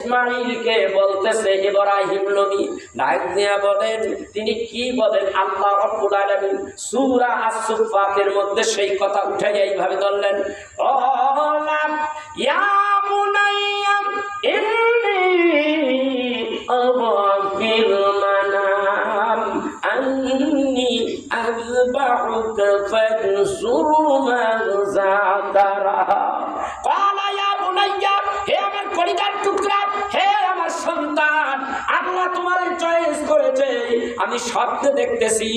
ইসমাঈলকে বলতেছে ইব্রাহিম নবী ডাক দিয়া বলেন, তিনি কি বলেন? আল্লাহ রাব্বুল আলামিন সূরা আস-সুফফাতের মধ্যে সেই কথা উঠে এইভাবে ধরলেন, ওলা ইয়া বুনাইয়া ইন্নী আরা ফিল মানাম আন্নী আযবাহুকা ফানজুর মাযা তারা। ক্বালা ইয়া বুনাইয়া, হে আমার কলিজার টুকরা, হে আমার সন্তান, আল্লাহ তোমারে চয়েস করেছে, আমি স্বপ্নে দেখতেছি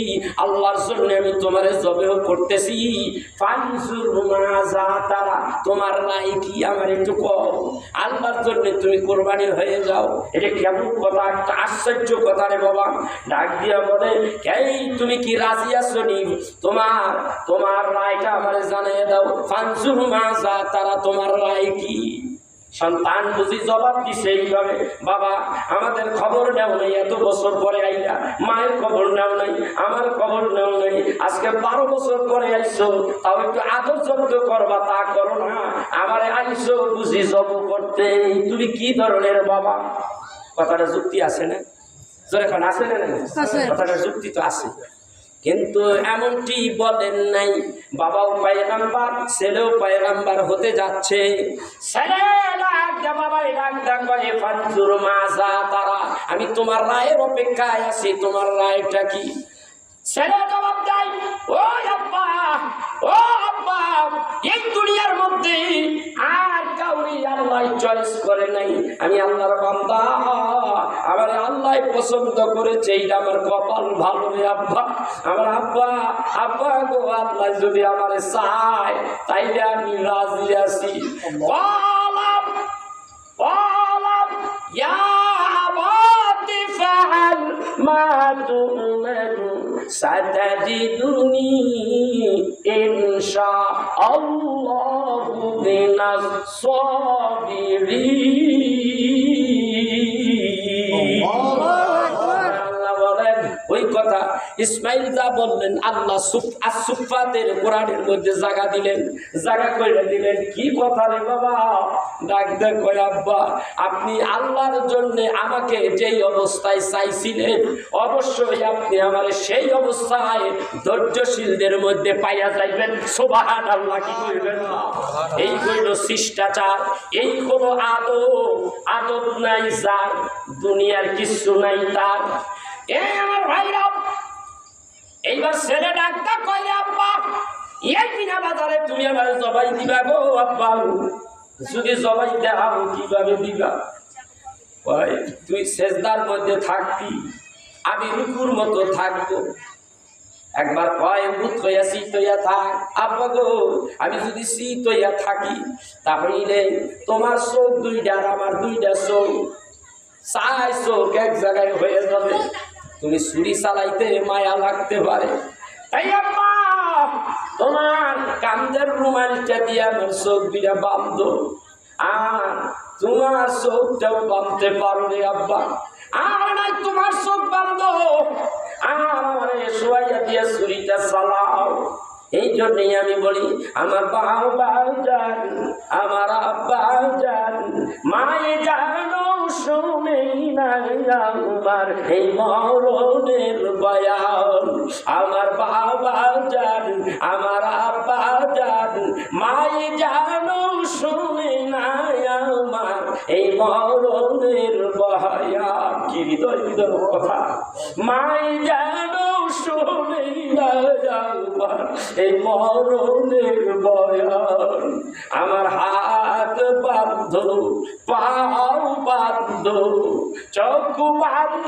আল্লাহর জন্য আমি তোমারে জবেহ করতেছি। ফানজুর মাযা তারা, তোমার রায় কি আমার একটু কও, আল্লাহর জন্য তুমি কোরবানি হয়ে যাও। এটা কেমন কথা, একটা আশ্চর্য কথা রে বাবা। ডাক দিয়া বলে, এই তুমি কি রাজি আছো নি? তোমার রায়টা আমারে জানিয়ে দাও। ফানজুর মাযা তারা, তোমার রায় কি? সন্তান বুঝি জবাব দিছে এইভাবে, বাবা আমাদের খবর নেও নাই, এত বছর পরে আইলা, মায়ের খবর নেও নাই, আমার খবর নেও নাই, আজকে 12 বছর পরে আইছো, তাও একটু আদর যত্ন করবা, তা করো না, আমারে আইছো বুঝি জব করতে। তুমি কি ধরনের বাবা? কথাটা যুক্তি আছে না? যখন আছে না, কথাটা যুক্তি তো আছে, কিন্তু এমনটি বলেন নাই বাবাও পয়গম্বর, ছেলেও পয়গম্বর হতে যাচ্ছে। আমি তোমার রায়ের অপেক্ষায় আছি, তোমার রায়টা কি? ছেলে জবাব দেয়, ও আব্বা, ও আব্বা, এই দুনিয়ার মধ্যে আর কাউরি আল্লাহ চয়েস করে নাই, আমি আল্লাহর বান্দা, আমার আল্লাহ পছন্দ করেছে, এইটা আমার কপাল ভালো রে আব্বা। আমার আব্বা গো, আল্লাহ যদি আমারে চায় তাইলে আমি রাজি আছি। সাতাজিদুনি ইনশাআল্লাহু মিনাস সাবিরিন। ওই কথা ইসমাইল যা বললেন, আল্লাহ আস-সুফফাতের কোরআনের মধ্যে জায়গা দিলেন, জায়গা করে দিলেন। কি কথা রে বাবা? ডাক দেখ, আব্বা আপনি আল্লাহর জন্য আমাকে যেই অবস্থায় চাইছিলেন, অবশ্যই আপনি আমার সেই অবস্থায় ধৈর্যশীলদের মধ্যে পাইয়া যাইবেন। সুবহানাল্লাহ। কি কইবেন? এই হইল শিষ্টাচার, এই কোনো আদব নাই যার, দুনিয়ার কিছু নাই তার। আমার ভাইরা, এইবার ছেলে ডাক্তার কয়, আব্বা এই বিনা বাজারে তুমি আমার জবাই দিবা গো আব্বা, যদি জবাই দাও কিভাবে দিবা? তুই সেজদার মধ্যে থাকবি, আমি রুকুর মতো থাকবো। একবার কয় ভূত হইয়া শীত হইয়া থাক। আব্বা গো, আমি যদি শীত হইয়া থাকি তাহলে তোমার চোখ দুইটা আর আমার দুইটা চোখ, 4 চোখ এক জায়গায় হয়ে যাবে। তুমি ছুরি চালাইতে মায়া লাগতে পারে, তাই আব্বা তোমার কান্দের রুমালটা দিয়ে আমার চোখ দুইটা বাঁধো, আর তোমার চোখটাও বাঁধতে পারো রে আব্বা। আর নাই তোমার চোখ বাঁধো, আর আমার শোয়াইয়া দিয়ে ছুরিটা চালাও। এই জন্যই আমি বলি, আমার বাবা যান, আমার আব্বা যান, মায়ে জানো শুনেই না আমার এই মরণের বয়ান। আমার বাবা যান, আমার আব্বা যান, মায়ে জানো শুনে না আমার এই মরণের বয়ান। কি হৃদয় কথা! মায়ে জানো শুনে না আমার এই মরণের বয়ান। আমার হাত বান্ধ, পাও বান্ধ, চক্ষু বান্ধ,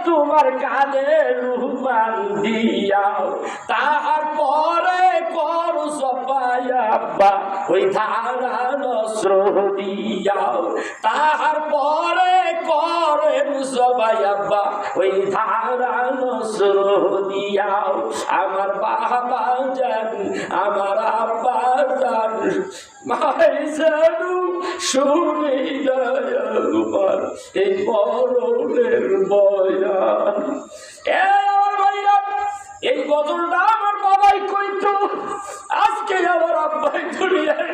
তোমার কানে রুমাল দিয়াও, তারপরে করো সবাই আব্বা ওই ধারালো স্রোত দিয়াও, তারপরে করে সবাই আব্বা ওই ধারালো স্রোত দিয়াও। আমার বাবা যান, আমার আব্বা যান, মাই জানু শুনে আমার এই মরণের বয়ান। এই গজলটা আমার বাবাই কইতো, আজকে আমার আব্বাই দুনিয়ায়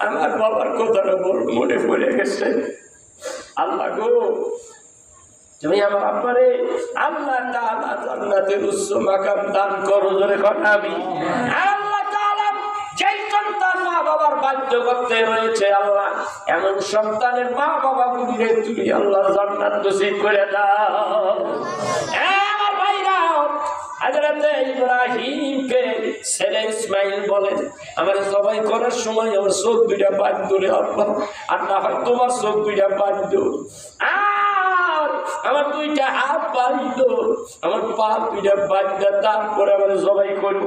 আমার বাবার কথাটা মনে পড়ে গেছে। আল্লাহ গো, তুমি আমার আব্বারে আল্লাহ তাআলা জান্নাতের উচ্চ মাকাম দান করো, জোরে কথা আমিন। আল্লাহ তাআলা যেই সন্তান মা বাবার বাধ্য করতে রয়েছে, আল্লাহ এমন সন্তানের মা বাবা গুলিরে তুমি আল্লাহ জান্নাত নসিব করে দাও। আমার ভাইরা, হযরতে ইব্রাহিমকে ছেলে ইসমাইল বলেন, আমার জবাই করার সময় আমার চোখ দুইটা বাদ ধরে আব্বা, আর না হয় তোমার চোখ দুইটা বাদ দো, আর আমার দুইটা হাত বাঁধ, আমার পা দুইটা বাদ দে, তারপরে আমার জবাই করো।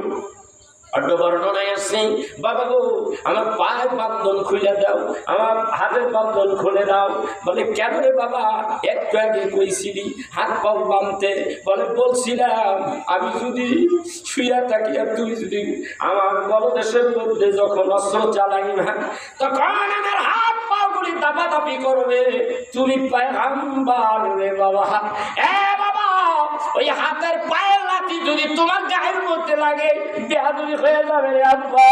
বর্ণনায় আছে, বাবা গো আমার পায়ের বান্ধন খুলে দাও, আমার হাতের বান্ধন খুলে দাও। বলে কেন রে বাবা, একটু আগে কইছিলি হাত পাও বাঁধতে। বলে বলছিলাম আমি যদি শুয়ে থাকি আর তুই যদি আমার বলদেশের মধ্যে যখন অস্ত্র চালাই না, তখন আমার হাত পা গুলি দাপাদাপি করবে, তুমি পয়গম্বর রে বাবা। বাবা ওই হাতের পায়ের লাঠি যদি তোমার গায়ের মধ্যে লাগে বেয়াদবি হয়ে যাবে রে আব্বা।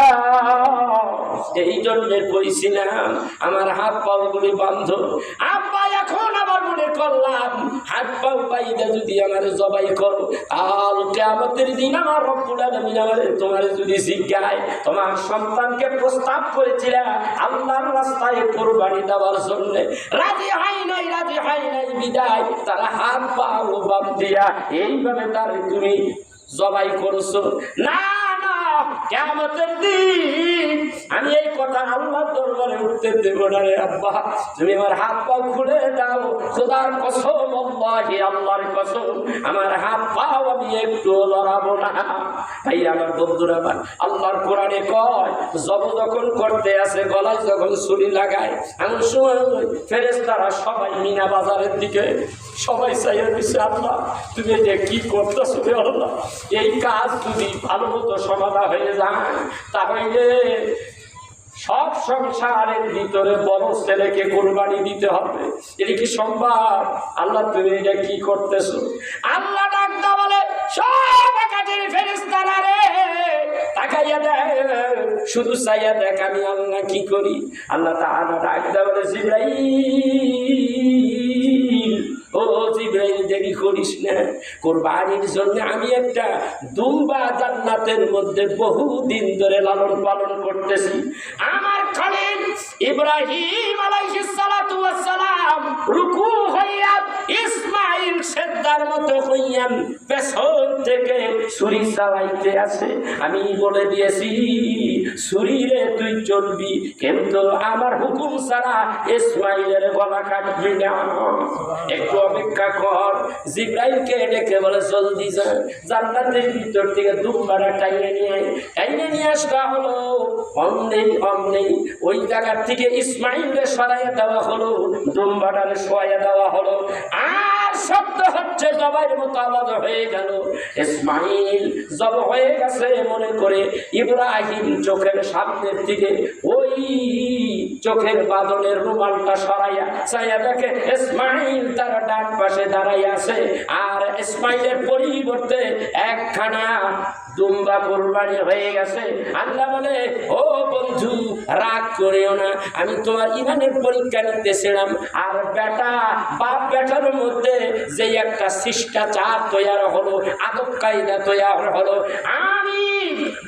এই জন্য কইছিলাম আমার হাত পাও গুলি বান্ধ। আব্বা এখন আবার মনে করলাম হাত পাও বাইদা যদি আমার জবাই করো, কাল কিয়ামতের দিন আমার রব্বুল আলামিন আমারে তোমার যদি জিজ্ঞায় তোমার সন্তানকে প্রস্তাব করেছিলা আল্লাহর রাস্তায় কুরবানি দেওয়ার জন্য, রাজি হয় নাই বিদায় তারা হাত পাও বান্ধিয়া এইভাবে তার তুমি জবাই করছো। না না, কিয়ামতের দিন আমি এই কথা আল্লাহর দরবারে উঠতে দেব না রে আব্বা, তুমি আমার হাত পা খুলে দাও। খোদার কসম, আল্লাহি আল্লাহর কসম, আমার হাত পাও আমি একটু লড়াবো না। ভাই আমার বন্ধুরা, আমার আল্লাহর কোরআনে কয় জব যখন করতে আসে, গলায় যখন ছুরি লাগায়, এমন সময় ফেরেশতারা সবাই মিনা বাজারের দিকে সবাই চাইয়া দিচ্ছে, আল্লাহ তুমি যে কি করতেছো রে আল্লাহ, এই কাজ যদি ভালো মতো সমাধা হয়ে যায় তাহলে সব সংসারের ভিতরে বড় ছেলেকে কুরবানি দিতে হবে। এটা কি সম্ভব? আল্লাহ তুমি এটা কি করতেছো? আল্লাহ ডাকতে বলে সব আকাশের ফেরেশতারা রে তাকাইয়া দেখ, শুধু চাইয়া দেখ আমি আল্লাহ কি করি। আল্লাহ তাআলা ডাকতে বলে জিবরাইল, ও জিবরাইল দেরি করিস না, কুরবানির জন্য আমি একটা দুম্বা জান্নাতের মধ্যে বহুদিন ধরে লালন পালন করতেছি। আমার খলিল ইব্রাহিম আলাইহিস সালাতু ওয়াস সালাম রুকু হইয়া ইসমাঈল সেজদার মতো হইয়া পেছন থেকে ছুরি চালাইতে আছে। আমি বলে দিয়েছি ছুরিরে তুই চলবি, কিন্তু আমার হুকুম ছাড়া ইসমাঈলের গলা কাটবি না, একটু অপেক্ষা কর। জিবরাইলকে ডেকে বলে জলদি যা, জান্নাতের ভিতর থেকে দুম্বাটা টাইনে নিয়ে আসা হলো। অমনি ওই জায়গার থেকে ইসমাঈলকে সরাইয়া দেওয়া হলো, দুম্বাটারে শোয়াইয়া দেওয়া হলো। আর শব্দ হচ্ছে জবাইয়ের মতো আওয়াজ হয়ে গেল। ইসমাঈল জব হয়ে গেছে মনে করে ইব্রাহিম চোখের সামনের দিকে ওই চোখের বাদনের রুমালটা সরাইয়া চাইয়া দেখে ইসমাঈল তার ডান পাশে দাঁড়াইয়া আছে, আর ইসমাঈলের পরিবর্তে একখানা দুম্বা কুরবানি হয়ে গেছে। আল্লাহ বলে ও বন্ধু রাগ করিও না, আমি তোমার ইমানের পরীক্ষা নিতেছিলাম। আর বেটা বাপ বেটার মধ্যে যে একটা শিষ্টাচার তৈরি হলো, আদব কায়দা তৈরি হলো, আমি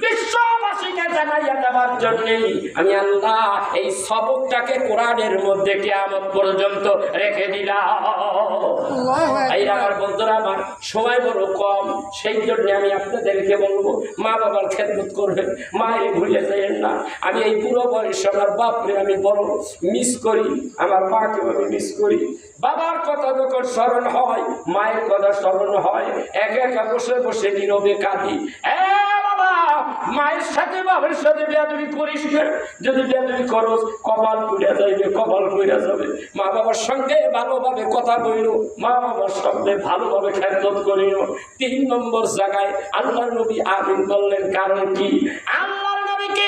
বিশ্ববাসীকে জানাইয়া দেওয়ার জন্যই আমি আল্লাহ এই সবকটাকে কোরআনের মধ্যে কিয়ামত পর্যন্ত রেখে দিলাম। এই আমার বন্ধুরা, আমার সময় বড় কম, সেই জন্য আমি আপনাদেরকে বলবো মা বাবার খেদমত করবেন, মায়ের ভুলে যাবেন না। আমি এই পুরো বয়সে আমার বাপরে আমি বড় মিস করি, আমার মাকে আমি মিস করি। বাবার কথা যখন স্মরণ হয়, মায়ের কথা স্মরণ হয়, একা একা বসে বসে নীরবে কাঁদি। বাবা মায়ের সাথে বাবার সাথে বেয়াদবি করিস না, যদি বেয়াদবি করো কপাল পুড়ে যাইবে, কপাল পুড়ে যাবে। মা বাবার সঙ্গে ভালোভাবে কথা বলিল, মা বাবার সঙ্গে ভালোভাবে খেদমত করিল। 3 নম্বর জায়গায় আল্লাহর নবী আমিন বললেন, কারণ কি? আল্লাহর নবীকে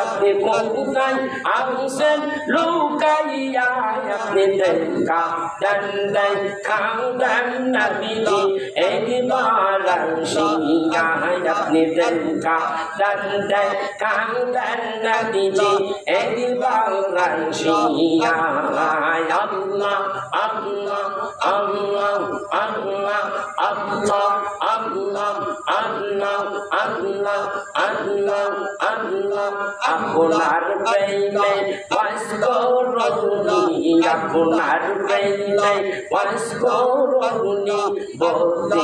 আপনি কোথায় আছেন লুকাইয়া আপনি দেখা দেন দেখান নবীজি একবার আসিয়া আপনি দেখা দেন দেখান নবীজি একবার আসিয়া আল্লাহ আল্লাহ আল্লাহ আল্লাহ আল্লাহ আল্লাহ আল্লাহ আল্লাহ আল্লাহ আল্লাহ আপনার প্রেমে ওয়াসকরুনি আপনার প্রেমে ওয়াসকরুনি বলতে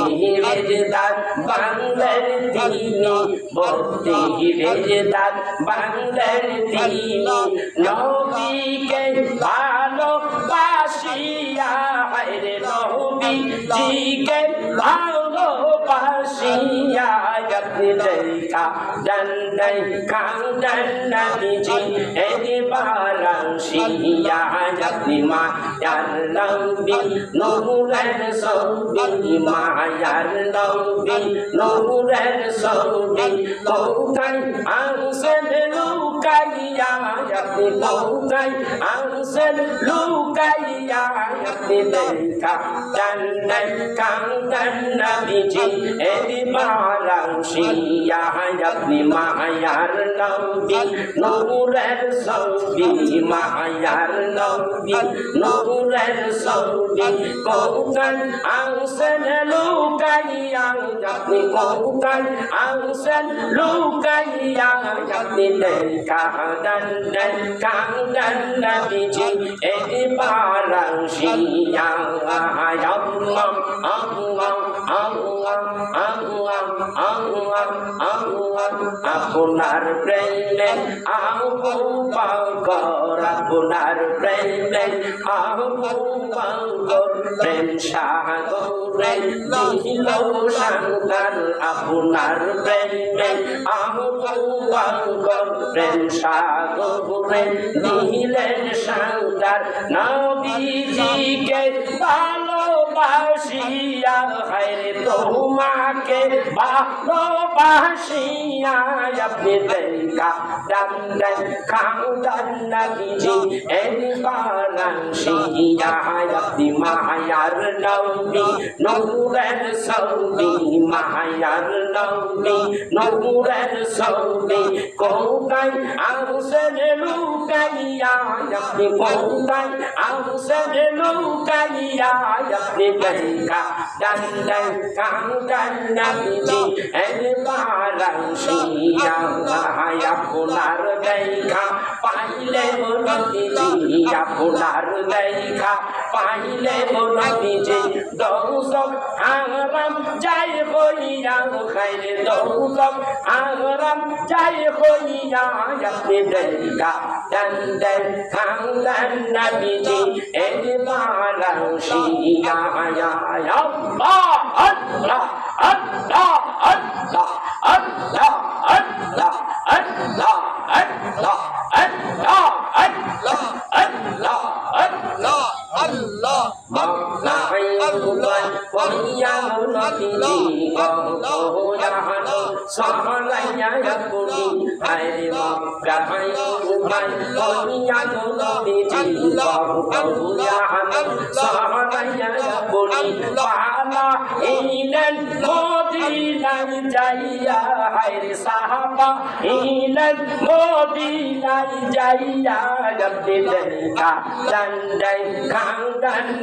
দান বাংলার তিনি বলতে দান বাংলার তিনি নবীকে ভালোবাসিয়া হায়রে নবীজিকে ভালোবাসিয়া আপনি দেখা দেন দেখান নবীজি একবার আসিয়া আপনি মায়ার নবী নূরের ছবি মায়ার নবী নূরের ছবি কোথায় আছেন লুকাইয়া আপনি কোথায় আছেন লুকাইয়া আপনি দেখা দেন দেখান নবীজি একবার আসিয়া আপনি মায়ার নবী নূরের ছবি মায়ার নবী নূরের ছবি কোথায় আছেন লুকাইয়া আপনি কোথায় আছেন লুকাইয়া আপনি দেখা দেন দেখান নবীজি একবার আসিয়া আল্লাহ আল্লাহ আল্লাহ আল্লাহ আল্লাহ আল্লাহ আপনার প্রেমে আবু বকর আপনার প্রেমে আবু বকর প্রেম সাগরে দিল সাগর আপনার প্রেমে আবু বকর প্রেম সাগরে দিলেন সাগর নবীজিকে ভালোবাসিয়া হায়রে তোমাকে ভালোবাসিয়া আপনি দেখা দেন দেখান নবীজি একবার আসিয়া আপনি মায়ার নবী নূরের ছবি মায়ার নবী নূরের ছবি কোথায় আছেন লুকাইয়া আপনি কোথায় আছেন লুকাইয়া আপনি দেখা দেন দেখান নবীজি একবার আসিয়া আপনার দেখা পাইলে নবীজি আপনার দেখা পাইলে নবীজি দৌসব আরাম যাই হইয়া খাইলে দৌসব আরাম যাই হইয়া আপনি দেখা দেন দেখান নবীজি একবার আসিয়া আল্লাহ আল্লাহ আল্লাহ আল্লাহ আল্লাহ আল্লাহ আল্লাহ আল্লাহ আল্লাহ আল্লাহ আল্লাহ আল্লাহ আল্লাহ যাইয়া হায়রে সাহাবা ইলেন মদিনায় যাইয়া আপনি দেখা দেন দেখান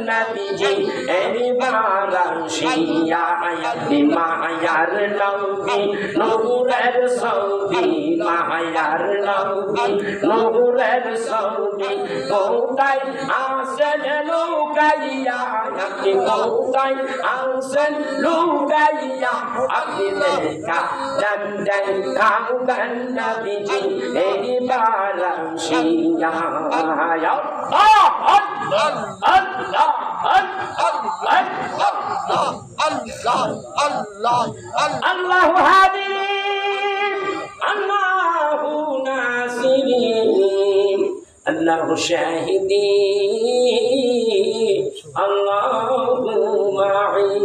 নবীজি একবার আসিয়া আপনি মায়ার নবী নূরের ছবি মায়ার নবী নূরের ছবি কোথায় আছেন লুকাইয়া আপনি কোথায় আছেন লুকাইয়া আপনি দেখা দেন দেখান নবীজি একবার আসিয়া আল্লাহ আল্লাহ আল্লাহ আল্লাহ হাদি আল্লাহু নাসিরি আল্লাহু শাহিদি আল্লাহু মা'i